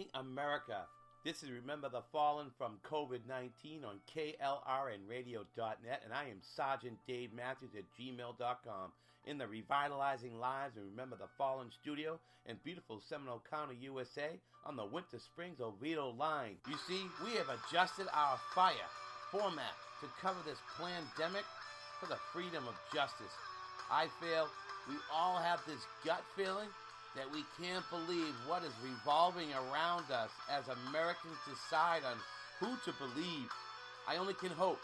evening, America. This is Remember the Fallen from COVID-19 on KLRNradio.net, and I am Sergeant Dave Matthews at gmail.com in the Revitalizing Lives and Remember the Fallen studio in beautiful Seminole County, USA on the Winter Springs Oviedo line. You see, we have adjusted our fire format to cover this pandemic for the freedom of justice. I feel we all have this gut feeling that we can't believe what is revolving around us as Americans decide on who to believe. I only can hope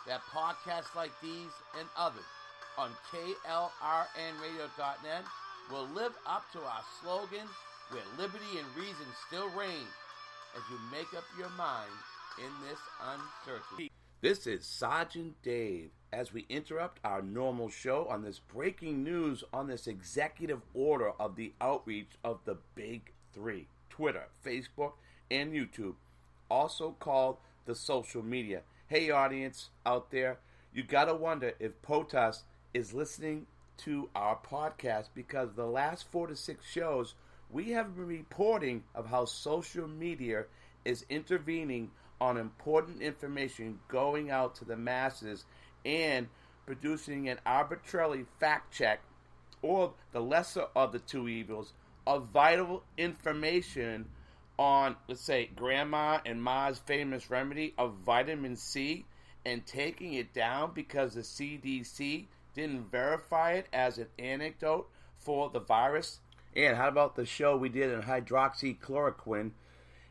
that podcasts like these and others on KLRNradio.net will live up to our slogan, where liberty and reason still reign, as you make up your mind in this uncertainty. This is Sergeant Dave as we interrupt our normal show on this breaking news on this executive order of the outreach of the Big Three: Twitter, Facebook, and YouTube, also called the social media. Hey, audience out there, you gotta wonder if POTUS is listening to our podcast, because the last 4 to 6 shows we have been reporting of how social media is intervening on important information going out to the masses and producing an arbitrarily fact check, or the lesser of the two evils, of vital information on, let's say, Grandma and Ma's famous remedy of vitamin C, and taking it down because the CDC didn't verify it as an antidote for the virus. And how about the show we did on hydroxychloroquine?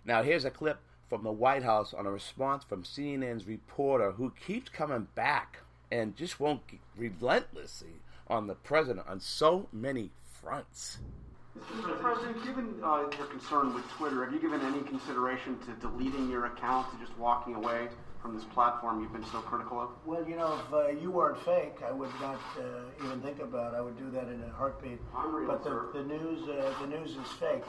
Now here's a clip from the White House on a response from CNN's reporter, who keeps coming back and just won't relentlessly on the president on so many fronts. Mr. President, given your concern with Twitter, have you given any consideration to deleting your account, to just walking away from this platform you've been so critical of? Well, you know, if you weren't fake, I would not even think about it. I would do that in a heartbeat. I'm real, but sir. the news is fake.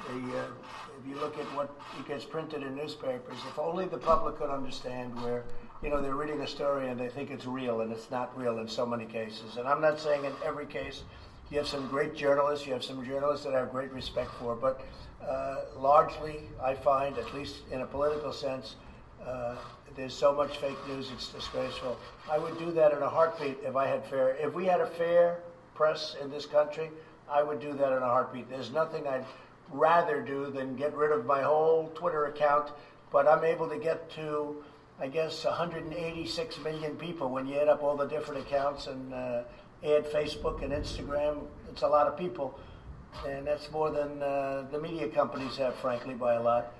If you look at what gets printed in newspapers, if only the public could understand where, you know, they're reading a story and they think it's real, and it's not real in so many cases. And I'm not saying in every case. You have some great journalists, you have some journalists that I have great respect for, but largely I find, at least in a political sense, there's so much fake news, it's disgraceful. I would do that in a heartbeat if we had a fair press in this country, I would do that in a heartbeat. There's nothing I'd rather do than get rid of my whole Twitter account, but I'm able to get to, I guess, 186 million people when you add up all the different accounts and add Facebook and Instagram. It's a lot of people, and that's more than the media companies have, frankly, by a lot.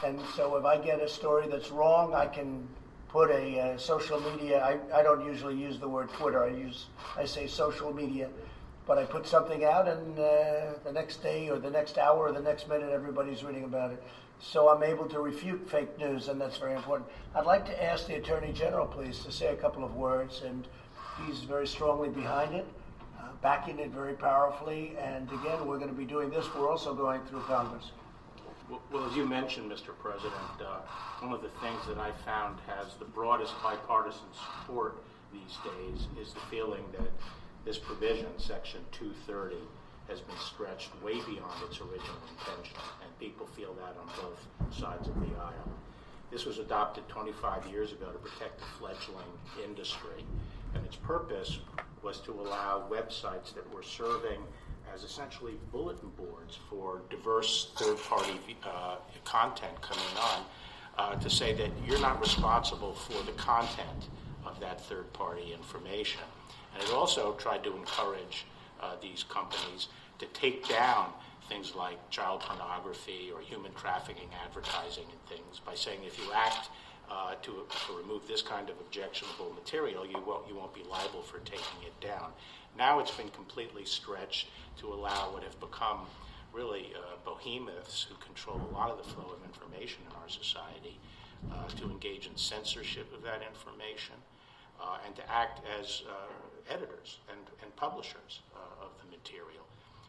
And so if I get a story that's wrong, I can put a social media, I don't usually use the word Twitter, I say social media, but I put something out, and the next day or the next hour or the next minute, everybody's reading about it. So I'm able to refute fake news, and that's very important. I'd like to ask the Attorney General, please, to say a couple of words, and he's very strongly behind it, backing it very powerfully, and again, we're going to be doing this. We're also going through Congress. Well, as you mentioned, Mr. President, one of the things that I found has the broadest bipartisan support these days is the feeling that this provision, Section 230, has been stretched way beyond its original intention, and people feel that on both sides of the aisle. This was adopted 25 years ago to protect the fledgling industry, and its purpose was to allow websites that were serving as essentially bulletin boards for diverse third-party content coming on, to say that you're not responsible for the content of that third-party information. And it also tried to encourage these companies to take down things like child pornography or human trafficking advertising and things by saying if you act to remove this kind of objectionable material, you won't be liable for taking it down. Now it's been completely stretched to allow what have become really behemoths who control a lot of the flow of information in our society to engage in censorship of that information and to act as editors and publishers of the material.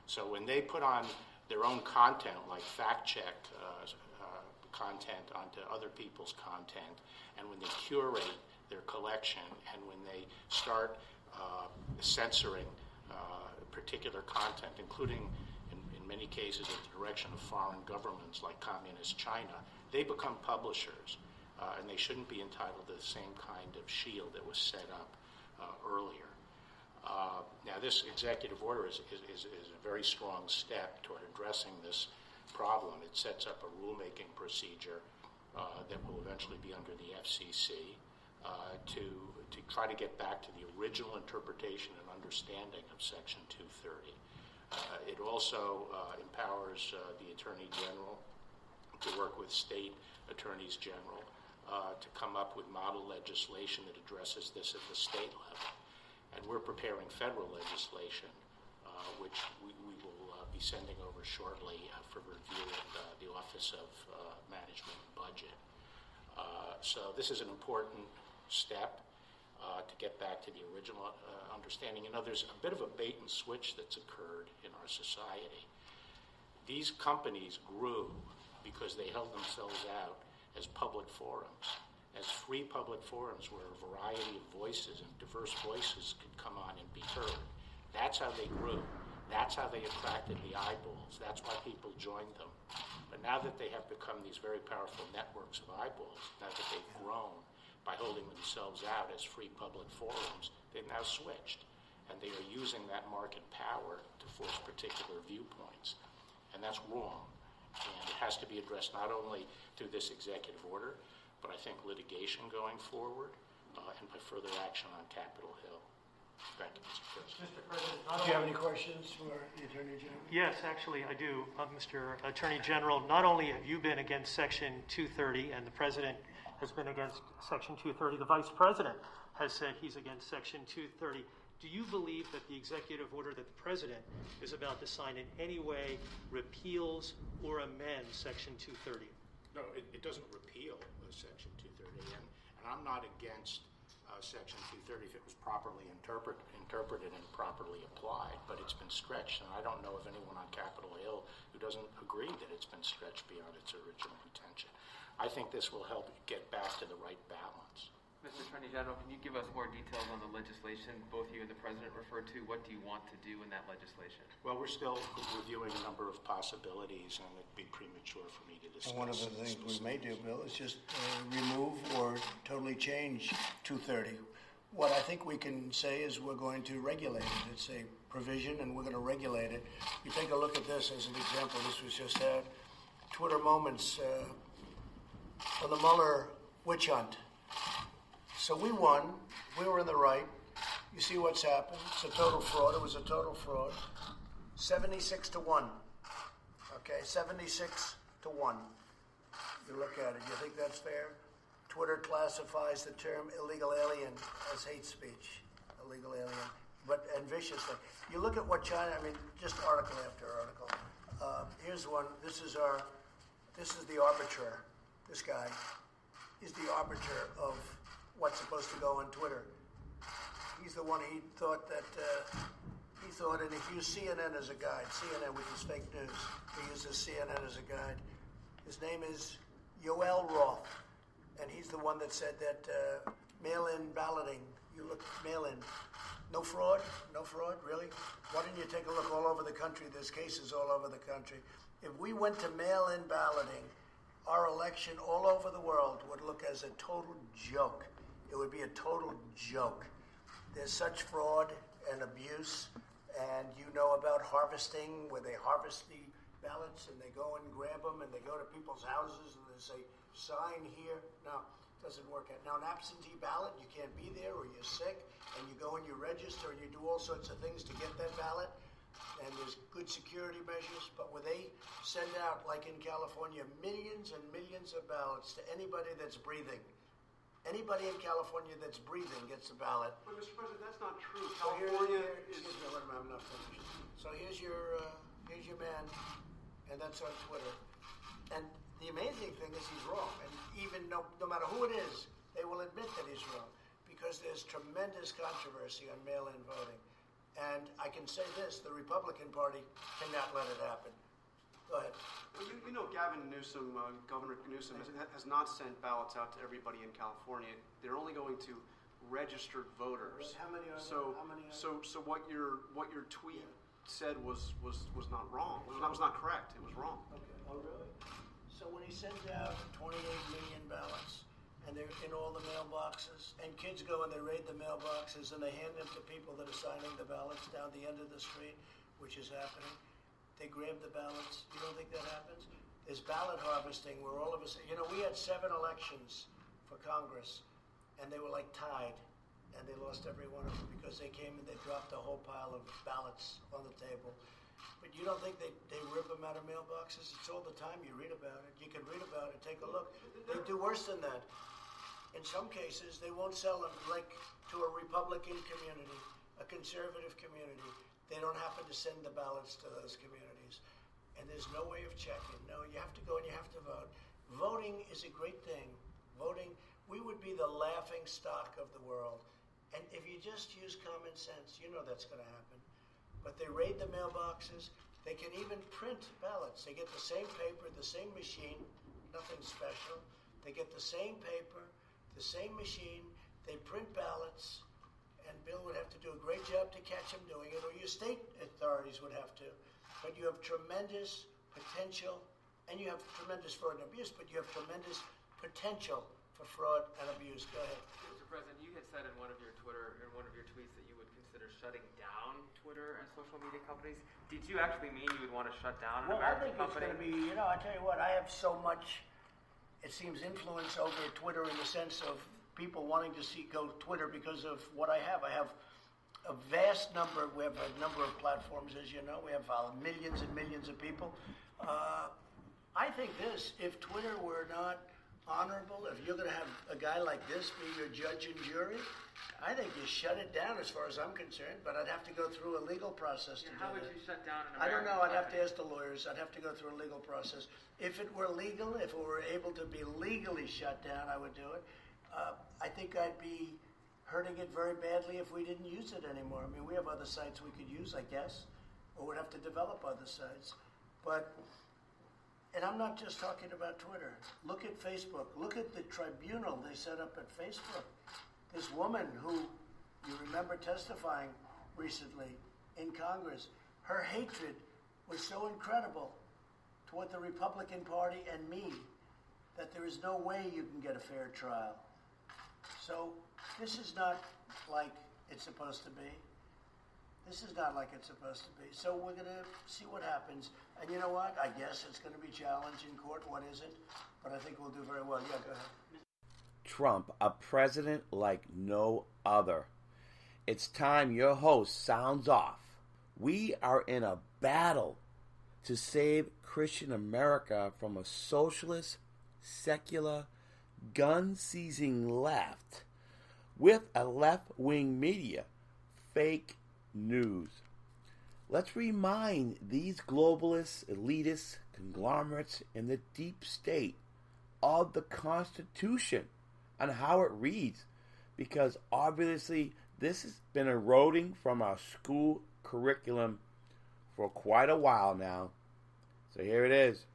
So when they put on their own content, like fact-check content onto other people's content, and when they curate their collection, and when they start censoring particular content, including in in many cases at the direction of foreign governments like Communist China, they become publishers, and they shouldn't be entitled to the same kind of shield that was set up earlier. Now, this executive order is a very strong step toward addressing this problem. It sets up a rulemaking procedure that will eventually be under the FCC to try to get back to the original interpretation and understanding of Section 230. It also empowers the Attorney General to work with state attorneys general to come up with model legislation that addresses this at the state level. And we're preparing federal legislation, which we will be sending over shortly for review at the Office of Management and Budget. So this is an important step to get back to the original understanding. You know, there's a bit of a bait and switch that's occurred in our society. These companies grew because they held themselves out as public forums, as free public forums where a variety of voices and diverse voices could come on and be heard. That's how they grew. That's how they attracted the eyeballs. That's why people joined them. But now that they have become these very powerful networks of eyeballs, now that they've grown by holding themselves out as free public forums, they've now switched. And they are using that market power to force particular viewpoints. And that's wrong. And it has to be addressed not only through this executive order, but I think litigation going forward and by further action on Capitol Hill. Thank you, Mr. President. Mr. President, Do you have any questions for the Attorney General? yes, actually, I do. Mr. Attorney General, not only have you been against Section 230 and the President has been against Section 230, the Vice President has said he's against Section 230. Do you believe that the executive order that the President is about to sign in any way repeals or amends Section 230? No, it doesn't repeal Section 230, and I'm not against Section 230 if it was properly interpreted and properly applied, but it's been stretched, and I don't know of anyone on Capitol Hill who doesn't agree that it's been stretched beyond its original intention. I think this will help get back to the right balance. Mr. Attorney General, can you give us more details on the legislation both you and the President referred to? What do you want to do in that legislation? Well, we're still reviewing a number of possibilities, and it'd be premature for me to discuss. And one of the things we may do, Bill, is just remove or totally change 230. What I think we can say is we're going to regulate it. It's a provision, and we're going to regulate it. You take a look at this as an example. This was just had Twitter moments on the Mueller witch hunt. So we won. We were in the right. You see what's happened. It's a total fraud. It was a total fraud. 76-1. Okay, 76-1. You look at it. You think that's fair? Twitter classifies the term illegal alien as hate speech. Illegal alien. And viciously. You look at what China, I mean, just article after article. Here's one. This is the arbiter. This guy is the arbiter of what's supposed to go on Twitter. He's the one he thought, and if you use CNN as a guide, CNN, which is fake news, he uses CNN as a guide. His name is Yoel Roth, and he's the one that said that mail-in balloting, you look mail-in, no fraud, really? Why don't you take a look all over the country? There's cases all over the country. If we went to mail-in balloting, our election all over the world would look as a total joke. It would be a total joke. There's such fraud and abuse, and you know about harvesting, where they harvest the ballots and they go and grab them and they go to people's houses and they say, sign here. No, it doesn't work out. Now, an absentee ballot, you can't be there or you're sick, and you go and you register and you do all sorts of things to get that ballot, and there's good security measures, but when they send out, like in California, millions and millions of ballots to anybody that's breathing, anybody in California that's breathing gets a ballot. But, Mr. President, that's not true. So California is... I'm not finished. So here's your man, and that's on Twitter. And the amazing thing is he's wrong. And even no matter who it is, they will admit that he's wrong, because there's tremendous controversy on mail-in voting. And I can say this, the Republican Party cannot let it happen. Go ahead. Well, you know Gavin Newsom, Governor Newsom, has not sent ballots out to everybody in California. They're only going to registered voters. How many are so there? How many are so what your tweet said was not wrong. Was not correct. It was wrong. Okay. Oh, really? So when he sends out 28 million ballots, and they're in all the mailboxes, and kids go and they raid the mailboxes, and they hand them to people that are signing the ballots down the end of the street, which is happening. They grab the ballots. You don't think that happens? There's ballot harvesting where all of us, we had 7 elections for Congress, and they were like tied, and they lost every one of them because they came and they dropped a whole pile of ballots on the table. But you don't think they rip them out of mailboxes? It's all the time. You read about it. You can read about it. Take a look. They do worse than that. In some cases, they won't sell them like to a Republican community, a conservative community. They don't happen to send the ballots to those communities. And there's no way of checking. No, you have to go and you have to vote. Voting is a great thing. Voting, we would be the laughing stock of the world. And if you just use common sense, that's going to happen. But they raid the mailboxes. They can even print ballots. They get the same paper, the same machine, nothing special. They get the same paper, the same machine. They print ballots. And Bill would have to do a great job to catch him doing it, or your state authorities would have to. But you have tremendous potential, and you have tremendous fraud and abuse, but you have tremendous potential for fraud and abuse. Go ahead. Mr. President, you had said in one of your tweets that you would consider shutting down Twitter and social media companies. Did you actually mean you would want to shut down an American company? I think it's going to be, I tell you what, I have so much, it seems, influence over Twitter in the sense of people wanting to go Twitter because of what I have. I have a vast number. We have a number of platforms, as you know. We have millions and millions of people. I think if Twitter were not honorable, if you're going to have a guy like this be your judge and jury, I think you shut it down as far as I'm concerned, but I'd have to go through a legal process to do that. How would you shut down an American I don't know. I'd have to company? ask the lawyers. I'd have to go through a legal process. If it were legal, if it were able to be legally shut down, I would do it. I think I'd be hurting it very badly if we didn't use it anymore. I mean, we have other sites we could use, I guess, or we'd have to develop other sites. And I'm not just talking about Twitter. Look at Facebook. Look at the tribunal they set up at Facebook. This woman who, you remember testifying recently in Congress, her hatred was so incredible toward the Republican Party and me that there is no way you can get a fair trial. So this is not like it's supposed to be. This is not like it's supposed to be. So we're going to see what happens. And you know what? I guess it's going to be challenged in court. What is it? But I think we'll do very well. Yeah, go ahead. Trump, a president like no other. It's time your host sounds off. We are in a battle to save Christian America from a socialist, secular, gun-seizing left with a left-wing media, fake news. Let's remind these globalists, elitists, conglomerates in the deep state of the Constitution and how it reads, because obviously this has been eroding from our school curriculum for quite a while now. So here it is.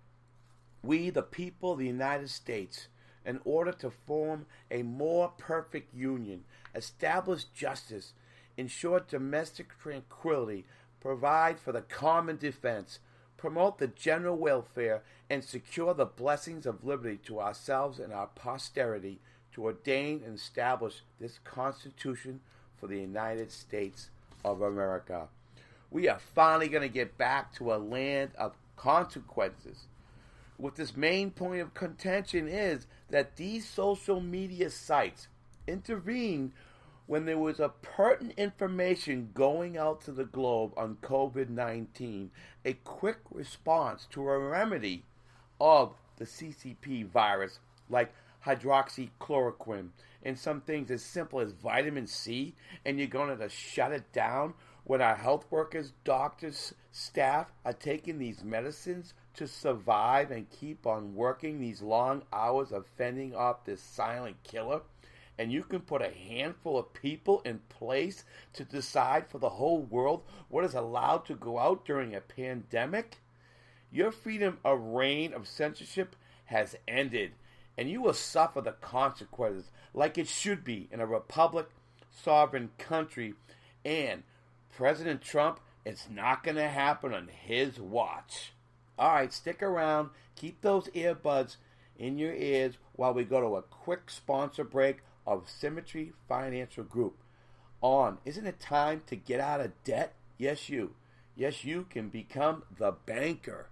We, the people of the United States, in order to form a more perfect union, establish justice, ensure domestic tranquility, provide for the common defense, promote the general welfare, and secure the blessings of liberty to ourselves and our posterity, to ordain and establish this Constitution for the United States of America. We are finally going to get back to a land of consequences. What this main point of contention is that these social media sites intervened when there was a pertinent information going out to the globe on COVID-19, a quick response to a remedy of the CCP virus, like hydroxychloroquine, and some things as simple as vitamin C, and you're going to shut it down when our health workers, doctors, staff are taking these medicines to survive and keep on working these long hours of fending off this silent killer. And you can put a handful of people in place to decide for the whole world what is allowed to go out during a pandemic. Your freedom of reign of censorship has ended, and you will suffer the consequences like it should be in a republic, sovereign country. And President Trump It's not going to happen on his watch. All right, stick around. Keep those earbuds in your ears while we go to a quick sponsor break of Symmetry Financial Group. Isn't it time to get out of debt? Yes, you. Yes, you can become the banker.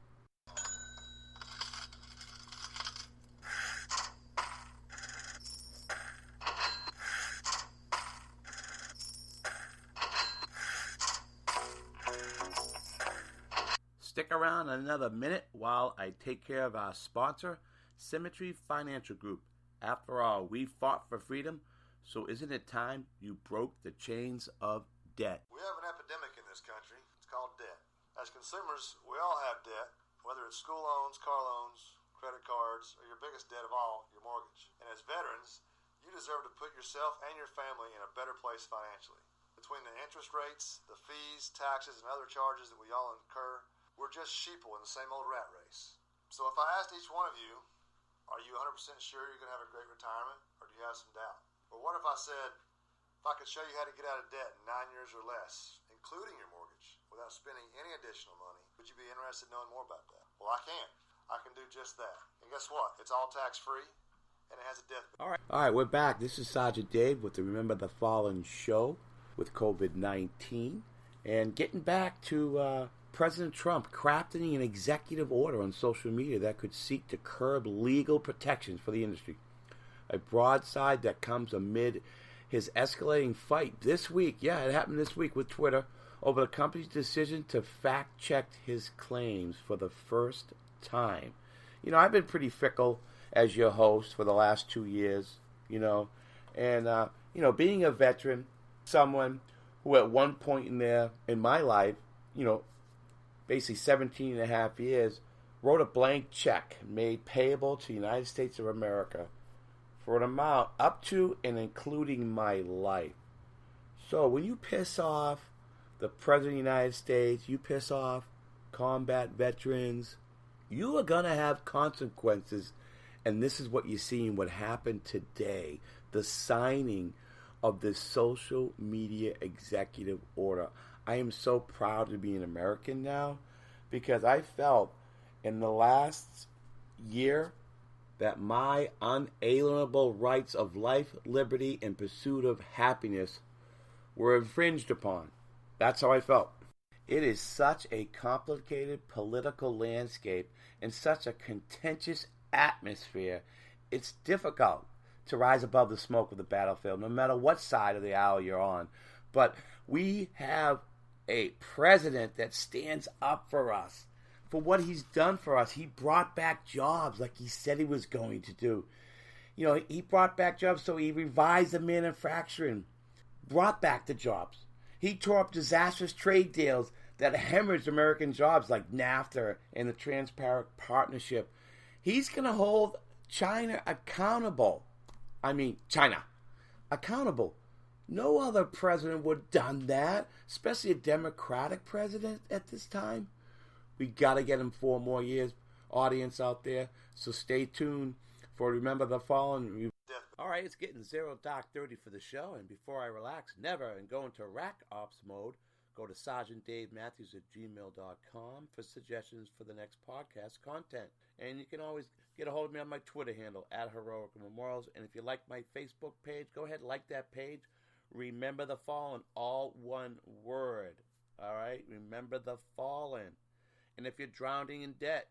Stick around another minute while I take care of our sponsor, Symmetry Financial Group. After all, we fought for freedom, so isn't it time you broke the chains of debt? We have an epidemic in this country. It's called debt. As consumers, we all have debt, whether it's school loans, car loans, credit cards, or your biggest debt of all, your mortgage. And as veterans, you deserve to put yourself and your family in a better place financially. Between the interest rates, the fees, taxes, and other charges that we all incur, we're just sheeple in the same old rat race. So if I asked each one of you, are you 100% sure you're going to have a great retirement, or do you have some doubt? Or what if I said, if I could show you how to get out of debt in 9 years or less, including your mortgage, without spending any additional money, would you be interested in knowing more about that? Well, I can. I can do just that. And guess what? It's all tax-free, and it has a death benefit. All right, we're back. This is Sergeant Dave with the Remember the Fallen show with COVID-19. And getting back to President Trump crafting an executive order on social media that could seek to curb legal protections for the industry. A broadside that comes amid his escalating fight this week. Yeah, it happened this week with Twitter over the company's decision to fact-check his claims for the first time. You know, I've been pretty fickle as your host for the last 2 years, and being a veteran, someone who at one point in my life, basically 17 and a half years, wrote a blank check made payable to the United States of America for an amount up to and including my life. So when you piss off the President of the United States, you piss off combat veterans, you are going to have consequences. And this is what you're seeing, what happened today, the signing of this social media executive order. I am so proud to be an American now because I felt in the last year that my unalienable rights of life, liberty, and pursuit of happiness were infringed upon. That's how I felt. It is such a complicated political landscape and such a contentious atmosphere. It's difficult to rise above the smoke of the battlefield, no matter what side of the aisle you're on. But we have a president that stands up for us, for what he's done for us. He brought back jobs like he said he was going to do. He brought back jobs, so he revised the manufacturing, brought back the jobs. He tore up disastrous trade deals that hemorrhaged American jobs like NAFTA and the Transparent Partnership. He's going to hold China accountable. Accountable. No other president would have done that, especially a Democratic president at this time. We got to get him 4 more years, audience out there. So stay tuned for Remember the Fallen. All right, it's getting dark 30 for the show. And before I relax, and go into rack ops mode, go to sergeantdavematthews@gmail.com for suggestions for the next podcast content. And you can always get a hold of me on my Twitter handle, @Heroic Memorials. And if you like my Facebook page, go ahead and like that page. Remember the Fallen, all one word. All right? Remember the Fallen. And if you're drowning in debt,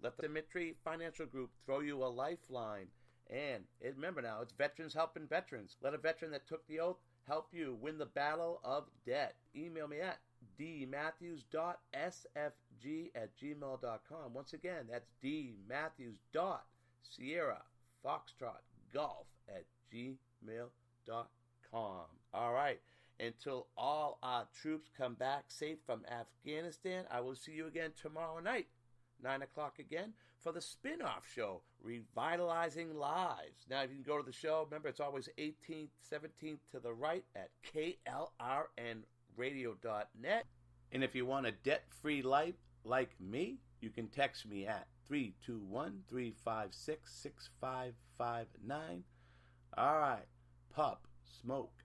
let the Symmetry Financial Group throw you a lifeline. And remember now, it's veterans helping veterans. Let a veteran that took the oath help you win the battle of debt. Email me at dmatthews.sfg@gmail.com. Once again, that's dmatthews.sierra.foxtrot@gmail.com. All right. Until all our troops come back safe from Afghanistan, I will see you again tomorrow night, 9 o'clock again, for the spin-off show, Revitalizing Lives. Now, if you can go to the show, remember, it's always 18th, 17th to the right at klrnradio.net. And if you want a debt-free life like me, you can text me at 321-356-6559. All right. Pup, smoke,